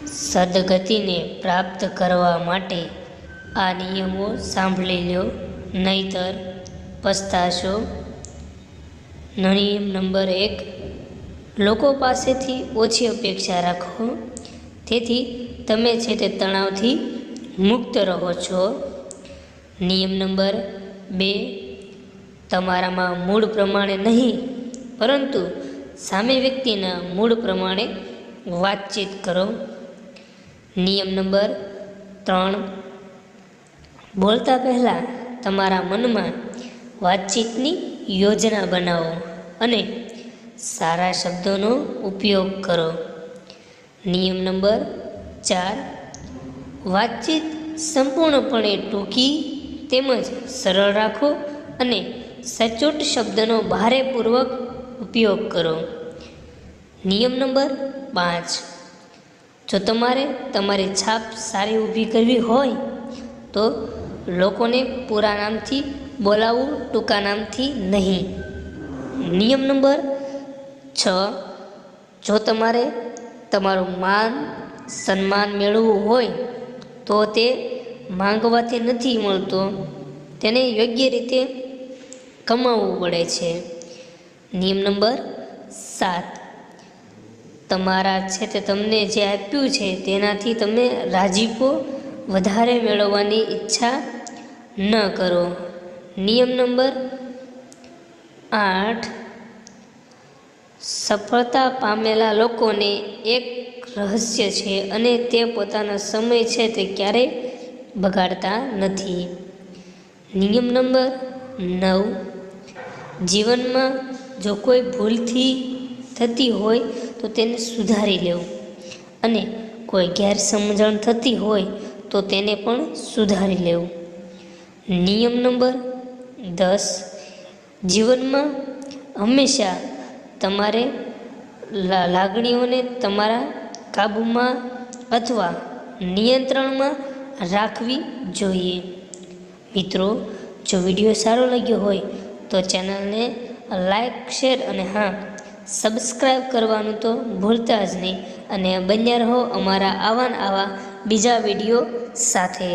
સદગતિને પ્રાપ્ત કરવા માટે આ નિયમો સાંભળી લો, નહીતર પસ્તાશો. નિયમ નંબર 1, લોકો પાસેથી ઓછી અપેક્ષા રાખો, તેથી તમે છે તે તણાવથી મુક્ત રહો છો. નિયમ નંબર 2, તમારામાં મૂડ પ્રમાણે નહીં, પરંતુ સામે વ્યક્તિના મૂડ પ્રમાણે વાતચીત કરો. નિયમ નંબર 3, બોલતા પહેલાં તમારા મનમાં વાતચીતની યોજના બનાવો અને સારા શબ્દોનો ઉપયોગ કરો. નિયમ નંબર 4, વાતચીત સંપૂર્ણપણે ટૂંકી તેમજ સરળ રાખો અને સચોટ શબ્દનો ભારપૂર્વક ઉપયોગ કરો. નિયમ નંબર 5, જો તમારે તમારી છાપ સારી ઊભી કરવી હોય તો લોકોને પૂરા નામથી બોલાવવું, ટૂંકા નામથી નહીં. નિયમ નંબર 6, જો તમારે તમારું માન સન્માન મેળવવું હોય તો તે માંગવાથી નથી મળતો, તેને યોગ્ય રીતે કમાવવું પડે છે. નિયમ નંબર 7, તમારા છે તે તમને જે આપ્યું છે તેનાથી તમે રાજીપો વધારે મેળવવાની ઈચ્છા ન કરો. નિયમ નંબર 8, સફળતા પામેલા લોકોને એક રહસ્ય છે અને તે પોતાનો સમય છે તે ક્યારેય બગાડતા નથી. નિયમ નંબર 9, જીવનમાં જો કોઈ ભૂલથી થતી હોય તો તેને સુધારી લેવું અને કોઈ ગેરસમજણ થતી હોય તો તેને પણ સુધારી લેવું. નિયમ નંબર 10, જીવનમાં હંમેશા તમારે લાગણીઓને તમારા કાબૂમાં અથવા નિયંત્રણમાં રાખવી જોઈએ. મિત્રો, જો વિડીયો સારો લાગ્યો હોય તો ચેનલને લાઈક, શેર અને હા, સબસ્ક્રાઈબ કરવાનું તો ભૂલતા જ નહીં અને બન્યા રહો અમારા આવા બીજા વિડીયો સાથે.